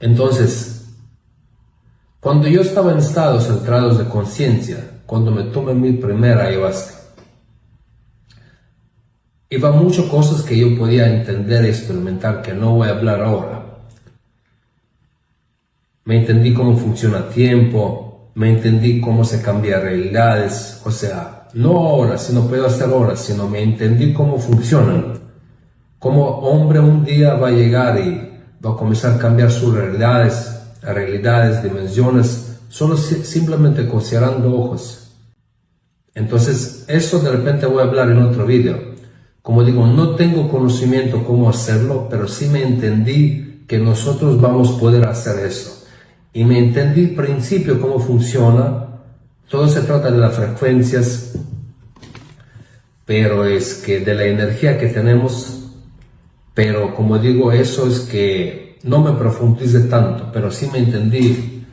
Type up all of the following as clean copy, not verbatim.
Entonces, cuando yo estaba en estados centrados de conciencia, cuando me tomé mi primera ayahuasca, iba muchas cosas que yo podía entender y experimentar que no voy a hablar ahora. Me entendí cómo funciona el tiempo, me entendí cómo se cambian realidades, o sea, no ahora, sino puedo hacer ahora, sino me entendí cómo funcionan. Cómo hombre un día va a llegar y va a comenzar a cambiar sus realidades, dimensiones, solo simplemente con cerrando ojos. Entonces, eso de repente voy a hablar en otro video. Como digo, no tengo conocimiento cómo hacerlo, pero sí me entendí que nosotros vamos a poder hacer eso. Y me entendí al principio cómo funciona. Todo se trata de las frecuencias, pero es que de la energía que tenemos. Pero como digo, eso es que no me profundice tanto, pero sí me entendí,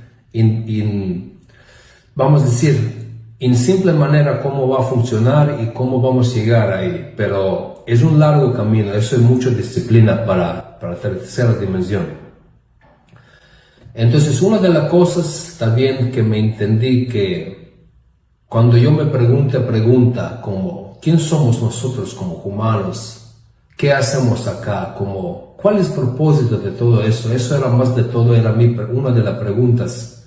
vamos a decir, en simple manera cómo va a funcionar y cómo vamos a llegar ahí. Pero es un largo camino, eso es mucha disciplina para la tercera dimensión. Entonces, una de las cosas también que me entendí que cuando yo me pregunta como, ¿quién somos nosotros como humanos? ¿Qué hacemos acá? ¿Cuál es el propósito de todo eso? Eso era más de todo, era una de las preguntas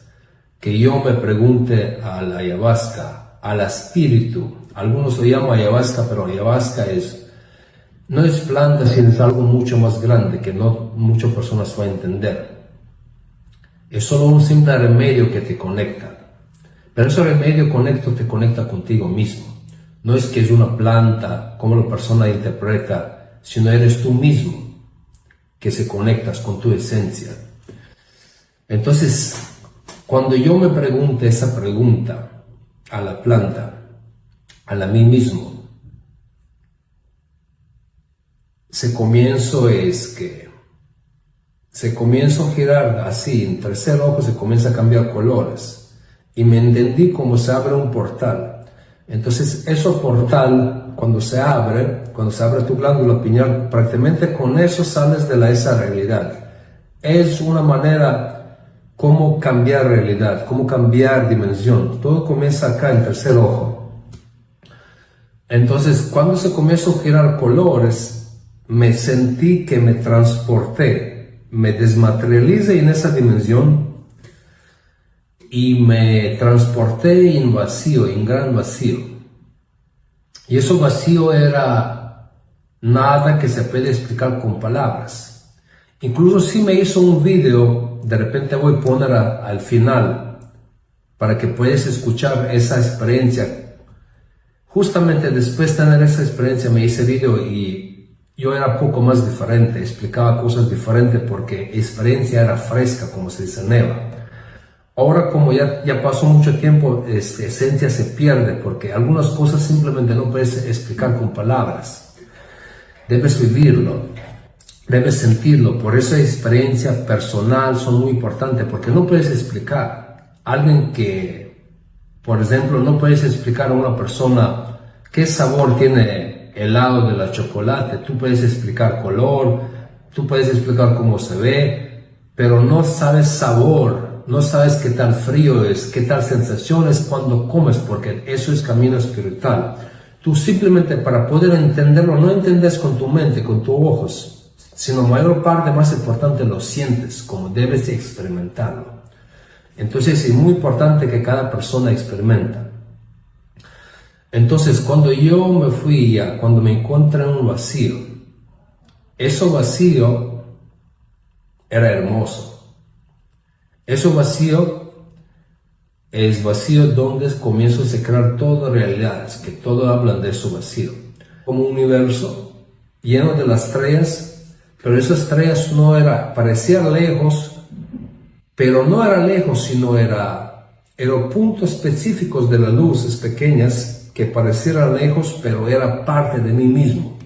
que yo me pregunté a la ayahuasca, al espíritu. Algunos lo llaman ayahuasca, pero ayahuasca no es planta, sino es algo mucho más grande que no muchas personas van a entender. Es solo un simple remedio que te conecta. Pero ese remedio te conecta contigo mismo. No es que es una planta, como la persona interpreta, sino eres tú mismo que se conectas con tu esencia. Entonces, cuando yo me pregunte esa pregunta a la planta, a mí mismo, se comienza a girar así, en tercer ojo se comienza a cambiar colores, y me entendí cómo se abre un portal. Entonces, ese portal, cuando se abre tu glándula pineal, prácticamente con eso sales de esa realidad. Es una manera cómo cambiar realidad, cómo cambiar dimensión. Todo comienza acá en tercer ojo. Entonces, cuando se comenzó a girar colores, me sentí que me transporté, me desmaterialicé en esa dimensión y me transporté en vacío, en gran vacío. Y ese vacío era nada que se puede explicar con palabras. Incluso si me hizo un video, de repente voy a poner al final para que puedas escuchar esa experiencia. Justamente después de tener esa experiencia me hice video y yo era un poco más diferente, explicaba cosas diferentes porque la experiencia era fresca, como se dice neva. Ahora, como ya pasó mucho tiempo, esencia se pierde porque algunas cosas simplemente no puedes explicar con palabras. Debes vivirlo, debes sentirlo. Por eso la experiencia personal son muy importantes porque no puedes explicar. Alguien que, por ejemplo, no puedes explicar a una persona qué sabor tiene el helado de la chocolate. Tú puedes explicar color, tú puedes explicar cómo se ve, pero no sabes sabor. No sabes qué tal frío es, qué tal sensación es cuando comes, porque eso es camino espiritual. Tú simplemente para poder entenderlo, no entiendes con tu mente, con tus ojos, sino mayor parte, más importante, lo sientes, como debes experimentarlo. Entonces es muy importante que cada persona experimenta. Entonces cuando yo me fui cuando me encontré en un vacío, ese vacío era hermoso. Ese vacío es vacío donde comienzo a crear todas realidades, que todos hablan de ese vacío. Como un universo lleno de las estrellas, pero esas estrellas parecían lejos, pero no era lejos, sino eran puntos específicos de las luces pequeñas que parecieran lejos, pero era parte de mí mismo.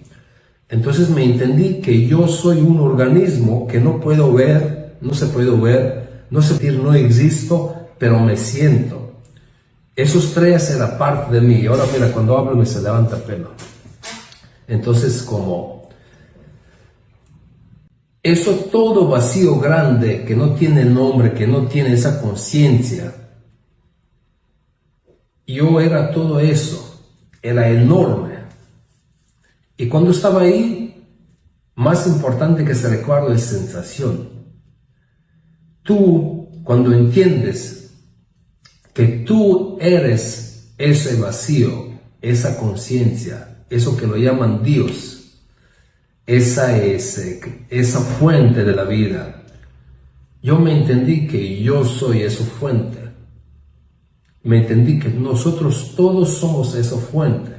Entonces me entendí que yo soy un organismo que no puedo ver, no se puede ver, no sentir, no existo, pero me siento. Esos estrellas eran parte de mí. Y ahora mira, cuando hablo me se levanta el pelo. Entonces, como Eso todo vacío grande que no tiene nombre, que no tiene esa conciencia, yo era todo eso, era enorme. Y cuando estaba ahí, más importante que ese recuerdo es sensación. Tú, cuando entiendes que tú eres ese vacío, esa conciencia, eso que lo llaman Dios, esa fuente de la vida, yo me entendí que yo soy esa fuente. Me entendí que nosotros todos somos esa fuente.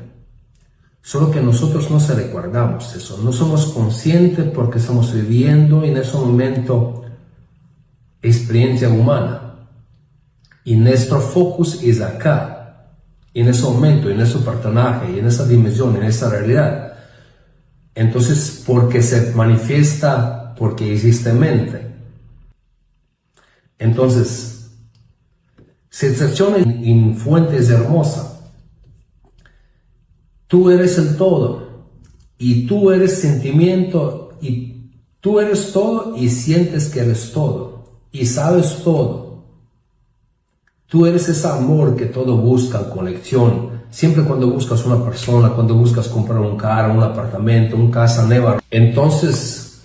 Solo que nosotros no se recordamos eso, no somos conscientes porque estamos viviendo en ese momento experiencia humana. Y nuestro focus es acá, en ese momento, en ese personaje, en esa dimensión, en esa realidad. Entonces, porque se manifiesta, porque existe mente. Entonces, sensación en fuente es hermosa. Tú eres el todo, y tú eres sentimiento, y tú eres todo y sientes que eres todo, y sabes todo. Tú eres ese amor que todo busca, conexión. Siempre cuando buscas una persona, cuando buscas comprar un carro, un apartamento, una casa nueva. Entonces,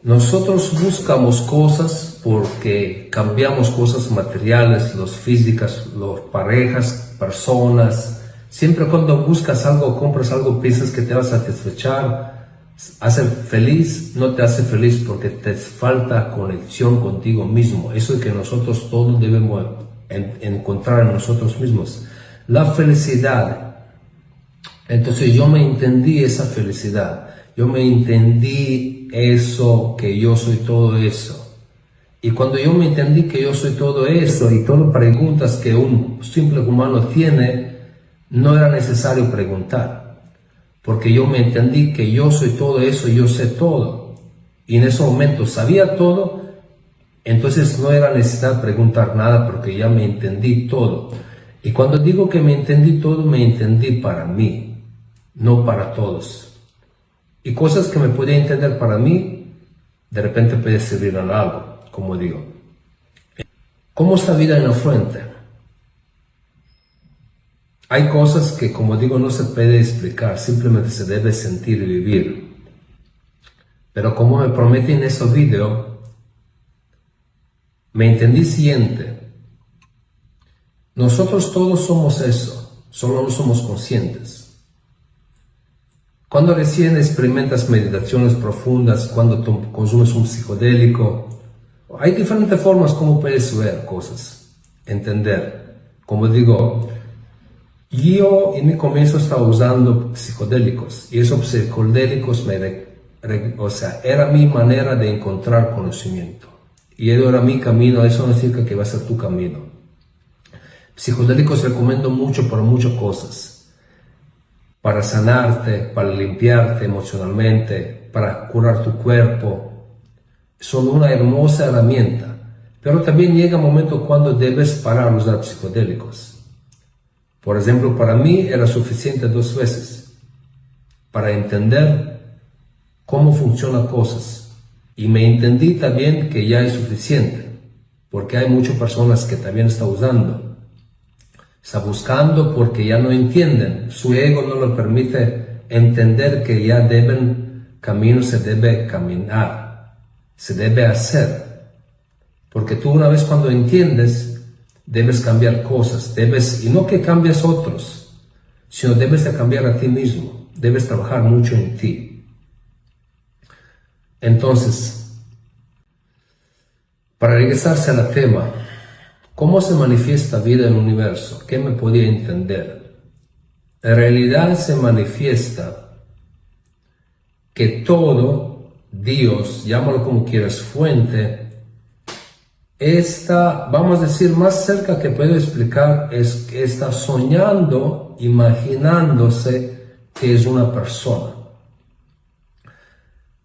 nosotros buscamos cosas porque cambiamos cosas materiales, las físicas, las parejas, personas. Siempre cuando buscas algo, compras algo, piensas que te va a satisfechar, hace feliz, no te hace feliz porque te falta conexión contigo mismo. Eso es que nosotros todos debemos encontrar en nosotros mismos. La felicidad. Entonces yo me entendí esa felicidad. Yo me entendí eso, que yo soy todo eso. Y cuando yo me entendí que yo soy todo eso y todas las preguntas que un simple humano tiene, no era necesario preguntar. Porque yo me entendí que yo soy todo eso, yo sé todo. Y en ese momento sabía todo, entonces no era necesario preguntar nada porque ya me entendí todo. Y cuando digo que me entendí todo, me entendí para mí, no para todos. Y cosas que me podía entender para mí, de repente puede servir a algo, como digo. ¿Cómo está vida en la fuente? Hay cosas que, como digo, no se puede explicar, simplemente se debe sentir y vivir. Pero como me prometí en ese video, me entendí siguiente. Nosotros todos somos eso, solo no somos conscientes. Cuando recién experimentas meditaciones profundas, cuando tú consumes un psicodélico, hay diferentes formas como puedes ver cosas, entender. Como digo, yo en mi comienzo estaba usando psicodélicos y esos psicodélicos era mi manera de encontrar conocimiento. Y eso era mi camino, eso no significa que va a ser tu camino. Psicodélicos recomiendo mucho para muchas cosas. Para sanarte, para limpiarte emocionalmente, para curar tu cuerpo. Son una hermosa herramienta. Pero también llega un momento cuando debes parar de usar psicodélicos. Por ejemplo, para mí era suficiente 2 veces para entender cómo funcionan cosas. Y me entendí también que ya es suficiente, porque hay muchas personas que también están usando. Está buscando porque ya no entienden. Su ego no le permite entender que ya camino se debe caminar, se debe hacer. Porque tú una vez cuando entiendes, debes cambiar cosas, y no que cambies otros, sino debes de cambiar a ti mismo, debes trabajar mucho en ti. Entonces, para regresarse al tema, ¿cómo se manifiesta vida en el universo? ¿Qué me podía entender? En realidad se manifiesta que todo, Dios, llámalo como quieras, fuente, está, vamos a decir, más cerca que puedo explicar, es que está soñando, imaginándose que es una persona.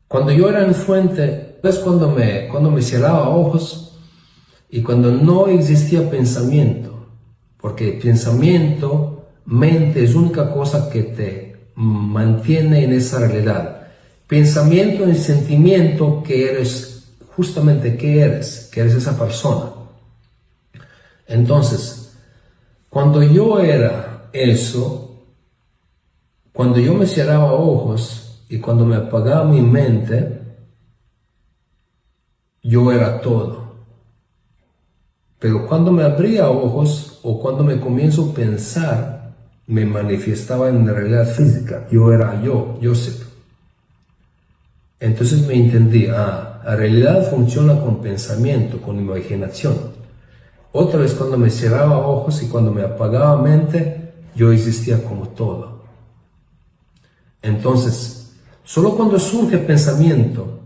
Cuando yo era en fuente, es cuando me cerraba ojos, y cuando no existía pensamiento, porque pensamiento, mente es la única cosa que te mantiene en esa realidad. pensamiento y sentimiento que eres, justamente que eres esa persona. Entonces, cuando yo era eso, cuando yo me cerraba ojos y cuando me apagaba mi mente, yo era todo. Pero cuando me abría ojos o cuando me comienzo a pensar, me manifestaba en la realidad física. Yo era yo, Joseph. Entonces me entendí, la realidad funciona con pensamiento, con imaginación. Otra vez cuando me cerraba ojos y cuando me apagaba mente, yo existía como todo. Entonces, solo cuando surge pensamiento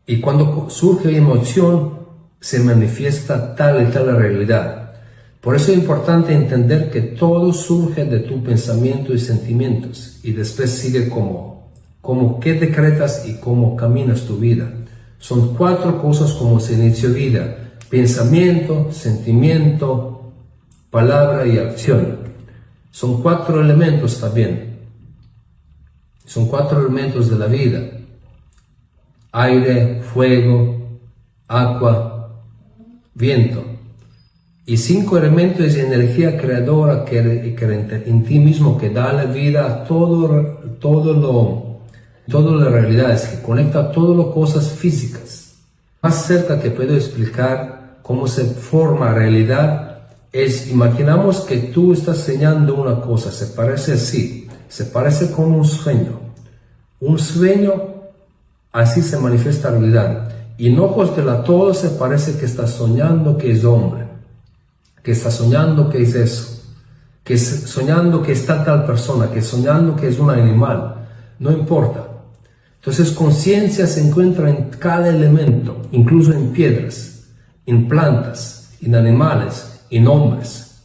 y cuando surge emoción, se manifiesta tal y tal realidad. Por eso es importante entender que todo surge de tu pensamiento y sentimientos y después sigue como qué decretas y cómo caminas tu vida. Son 4 cosas como se inició vida: pensamiento, sentimiento, palabra y acción. Son 4 elementos también. Son 4 elementos de la vida: aire, fuego, agua, viento. Y 5 elementos de energía creadora que en ti mismo, que da la vida a todas las realidades, que conecta todas las cosas físicas. Más cerca que puedo explicar cómo se forma realidad es, imaginamos que tú estás soñando una cosa, se parece así, se parece como un sueño. Un sueño, así se manifiesta realidad. Y en ojos de la todo se parece que está soñando que es hombre, que está soñando que es eso, que es soñando que está tal persona, que soñando que es un animal, no importa. Entonces conciencia se encuentra en cada elemento, incluso en piedras, en plantas, en animales, en hombres.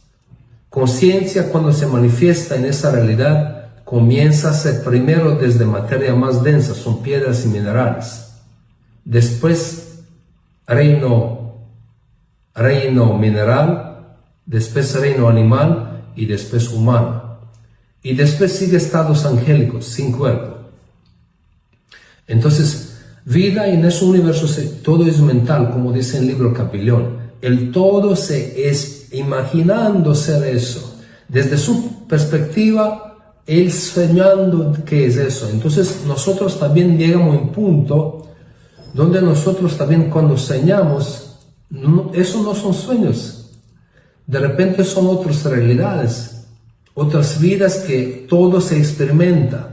Conciencia, cuando se manifiesta en esa realidad, comienza a ser primero desde materia más densa, son piedras y minerales. Después reino mineral, después reino animal y después humano. Y después sigue estados angélicos, sin cuerpo. Entonces, vida en ese universo, todo es mental, como dice el libro Capillón. El todo se es imaginando ser eso. Desde su perspectiva, él soñando que es eso. Entonces, nosotros también llegamos a un punto donde nosotros también cuando soñamos, eso no son sueños. De repente son otras realidades, otras vidas que todo se experimenta.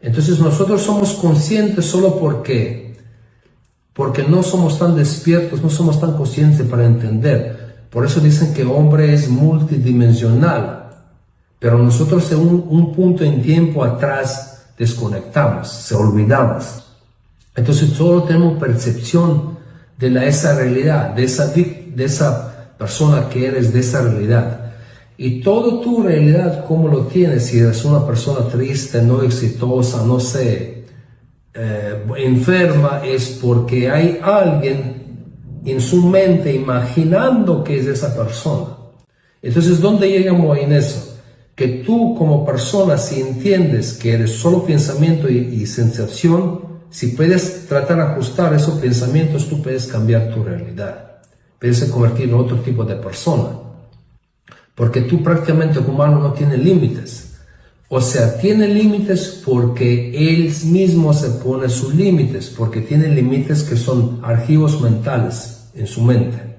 Entonces nosotros somos conscientes solo porque no somos tan despiertos, no somos tan conscientes para entender. Por eso dicen que el hombre es multidimensional, pero nosotros en un punto en tiempo atrás desconectamos, se olvidamos. Entonces solo tenemos percepción de esa realidad, de esa persona que eres, de esa realidad. Y toda tu realidad, ¿cómo lo tienes? Si eres una persona triste, no exitosa, no sé, enferma, es porque hay alguien en su mente imaginando que es esa persona. Entonces, ¿dónde llegamos en eso? Que tú como persona, si entiendes que eres solo pensamiento y sensación, si puedes tratar de ajustar esos pensamientos, tú puedes cambiar tu realidad. Puedes convertir en otro tipo de persona. Porque tú prácticamente como humano no tiene límites. O sea, tiene límites porque él mismo se pone sus límites, porque tiene límites que son archivos mentales en su mente.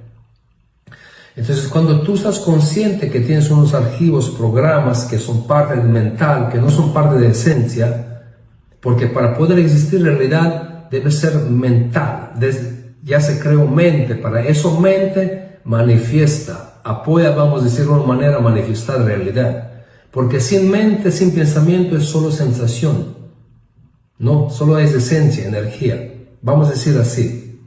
Entonces, cuando tú estás consciente que tienes unos archivos, programas que son parte del mental, que no son parte de la esencia, porque para poder existir realidad debe ser mental, ya se creó mente, para eso mente manifiesta, apoya, vamos a decir de una manera, manifestar realidad. Porque sin mente, sin pensamiento es solo sensación, no, solo es esencia, energía, vamos a decir así.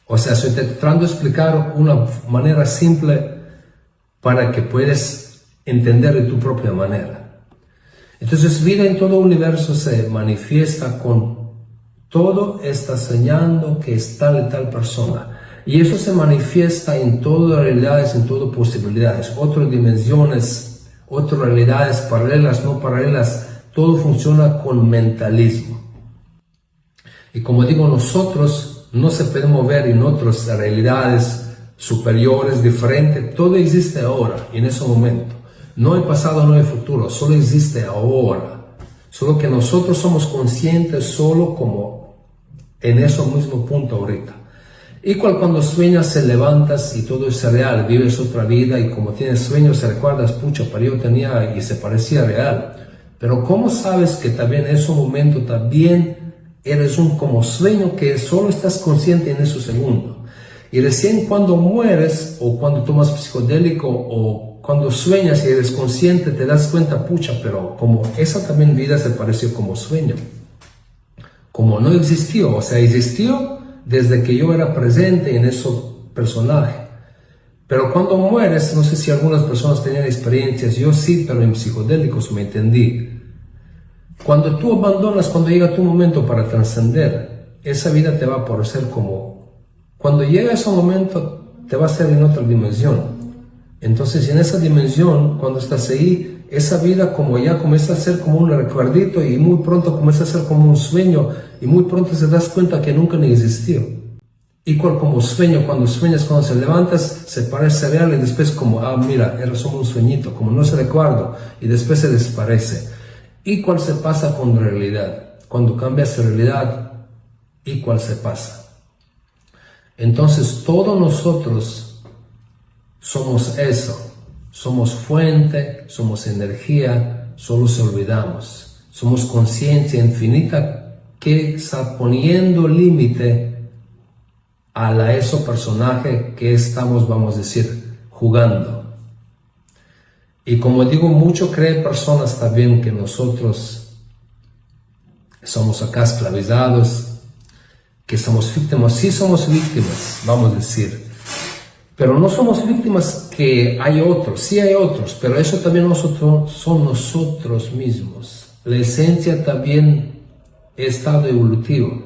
O sea, estoy tratando de explicar una manera simple para que puedas entender de tu propia manera. Entonces, vida en todo el universo se manifiesta con todo está soñando que es tal y tal persona. Y eso se manifiesta en todas realidades, en todas posibilidades, otras dimensiones, otras realidades paralelas, no paralelas. todo funciona con mentalismo. Y como digo, nosotros no se podemos ver en otras realidades superiores, diferentes. Todo existe ahora, en ese momento. No hay pasado, no hay futuro, solo existe ahora. Solo que nosotros somos conscientes solo como en ese mismo punto ahorita. Igual cuando sueñas, se levantas y todo es real, vives otra vida y como tienes sueños, se recuerdas, pucha, pero yo tenía y se parecía real. Pero ¿cómo sabes que también en ese momento también eres un como sueño que solo estás consciente en ese segundo? Y recién cuando mueres o cuando tomas psicodélico o cuando sueñas y eres consciente te das cuenta, pucha, pero como esa también vida se pareció como sueño. Como no existió, o sea, existió desde que yo era presente en ese personaje. Pero cuando mueres, no sé si algunas personas tenían experiencias, yo sí, pero en psicodélicos me entendí. Cuando tú abandonas, cuando llega tu momento para trascender, esa vida te va a parecer como... Cuando llega ese momento, te va a ser en otra dimensión. Entonces, en esa dimensión, cuando estás ahí, esa vida como ya comienza a ser como un recuerdito y muy pronto comienza a ser como un sueño y muy pronto te das cuenta que nunca ni existió. Igual como sueño, cuando sueñas, cuando se levantas, se parece real y después como, mira, era solo un sueñito, como no se recuerdo y después se desaparece. Igual se pasa con realidad. Cuando cambias realidad, igual se pasa. Entonces, todos nosotros somos eso. Somos fuente, somos energía, solo se olvidamos. Somos conciencia infinita que está poniendo límite a ese personaje que estamos, vamos a decir, jugando. Y como digo, mucho creen personas también que nosotros somos acá esclavizados, que somos víctimas. Sí somos víctimas, vamos a decir. Pero no somos víctimas que hay otros, sí hay otros, pero eso también nosotros, son nosotros mismos. La esencia también es estado evolutivo.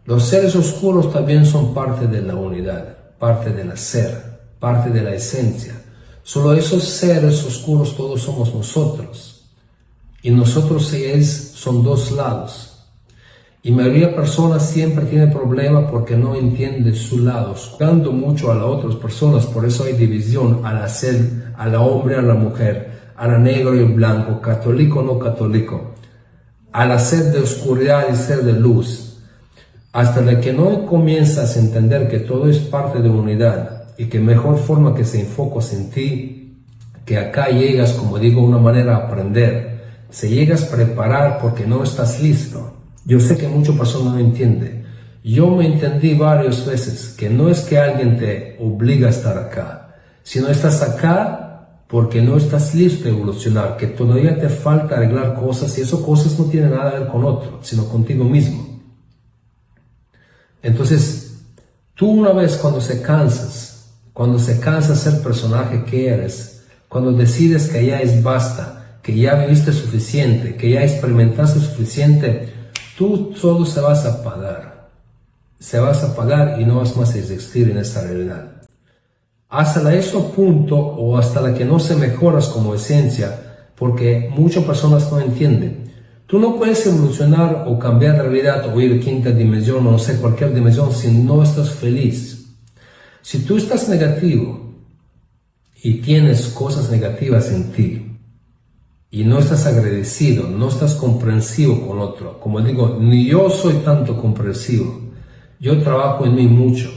Los seres oscuros también son parte de la unidad, parte del ser, parte de la esencia. Solo esos seres oscuros todos somos nosotros. Y nosotros son dos lados. Y la mayoría de personas siempre tiene problemas porque no entiende su lado, juzgando mucho a las otras personas. Por eso hay división al hacer, a la hombre, a la mujer, a la negro y blanco, católico o no católico, al hacer de oscuridad y ser de luz. Hasta que no comienzas a entender que todo es parte de unidad y que mejor forma que se enfocas en ti, que acá llegas, como digo, una manera de aprender, se llegas a preparar porque no estás listo. Yo sé que muchas personas no entienden. Yo me entendí varias veces que no es que alguien te obliga a estar acá, sino estás acá porque no estás listo a evolucionar, que todavía te falta arreglar cosas y esas cosas no tienen nada que ver con otro, sino contigo mismo. Entonces, tú una vez cuando se cansa ser el personaje que eres, cuando decides que ya es basta, que ya viviste suficiente, que ya experimentaste suficiente, tú solo se vas a apagar y no vas más a existir en esta realidad. Hasta ese punto o hasta la que no se mejoras como esencia, porque muchas personas no entienden. Tú no puedes evolucionar o cambiar de realidad o ir a quinta dimensión o no sé, cualquier dimensión si no estás feliz. Si tú estás negativo y tienes cosas negativas en ti, y no estás agradecido, no estás comprensivo con otro. Como digo, ni yo soy tanto comprensivo. Yo trabajo en mí mucho,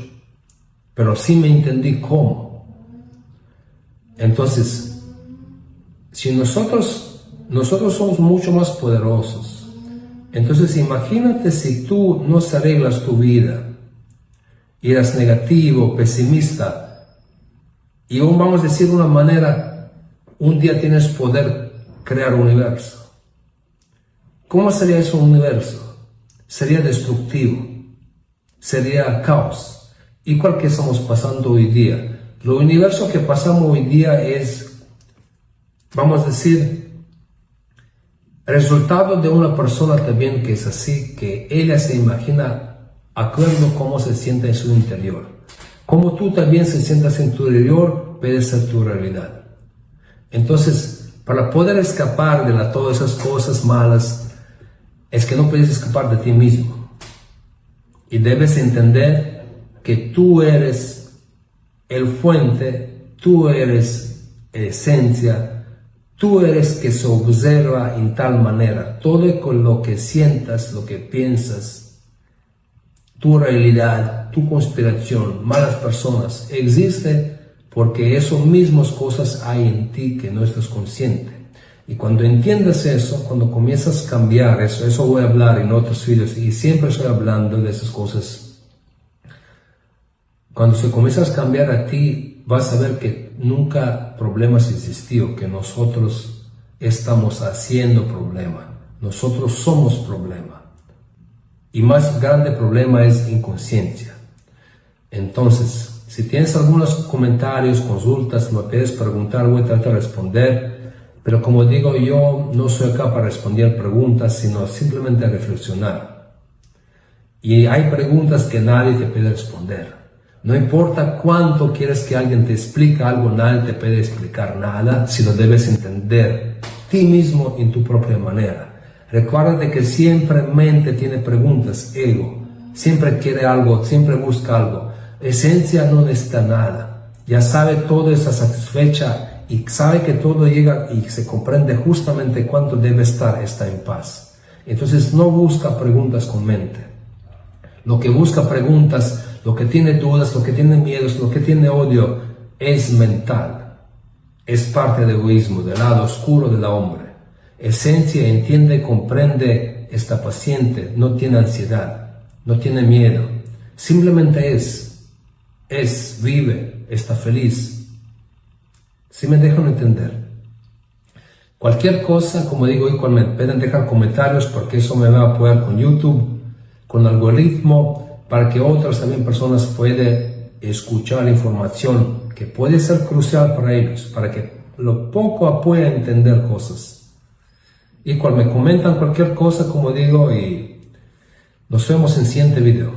pero sí me entendí cómo. Entonces, si nosotros somos mucho más poderosos, entonces imagínate si tú no arreglas tu vida, y eres negativo, pesimista, y aún vamos a decir de una manera, un día tienes poder crear un universo. ¿Cómo sería ese universo? Sería destructivo, sería caos, igual que estamos pasando hoy día. El universo que pasamos hoy día es, vamos a decir, resultado de una persona también que es así, que ella se imagina acuerdo cómo se siente en su interior. Como tú también se sientas en tu interior, puede ser tu realidad. Entonces, Para poder escapar de todas esas cosas malas, es que no puedes escapar de ti mismo. Y debes entender que tú eres el fuente, tú eres esencia, tú eres que se observa en tal manera. Todo con lo que sientas, lo que piensas, tu realidad, tu conspiración, malas personas, existe porque esas mismas cosas hay en ti que no estás consciente. Y cuando entiendes eso, cuando comienzas a cambiar eso voy a hablar en otros vídeos y siempre estoy hablando de esas cosas. Cuando se comienza a cambiar a ti, vas a ver que nunca problemas existió, que nosotros estamos haciendo problema. Nosotros somos problema. Y más grande problema es inconsciencia. Entonces, si tienes algunos comentarios, consultas, me puedes preguntar, voy a tratar de responder. Pero como digo, yo no soy acá para responder preguntas, sino simplemente reflexionar. Y hay preguntas que nadie te puede responder. No importa cuánto quieres que alguien te explique algo, nadie te puede explicar nada si lo debes entender ti mismo en tu propia manera. Recuérdate que siempre mente tiene preguntas, ego, siempre quiere algo, siempre busca algo. Esencia no necesita nada, ya sabe todo, está satisfecha y sabe que todo llega y se comprende justamente cuánto debe estar, está en paz. Entonces no busca preguntas con mente. Lo que busca preguntas, lo que tiene dudas, lo que tiene miedos, lo que tiene odio, es mental. Es parte del egoísmo, del lado oscuro del hombre. Esencia entiende, comprende, está paciente, no tiene ansiedad, no tiene miedo. Simplemente es, vive, está feliz. ¿Sí me dejan entender? Cualquier cosa, como digo, igual me pueden dejar comentarios porque eso me va a apoyar con YouTube, con el algoritmo, para que otras también personas puedan escuchar la información que puede ser crucial para ellos, para que lo poco puedan entender cosas. Igual me comentan cualquier cosa, como digo, y nos vemos en el siguiente video.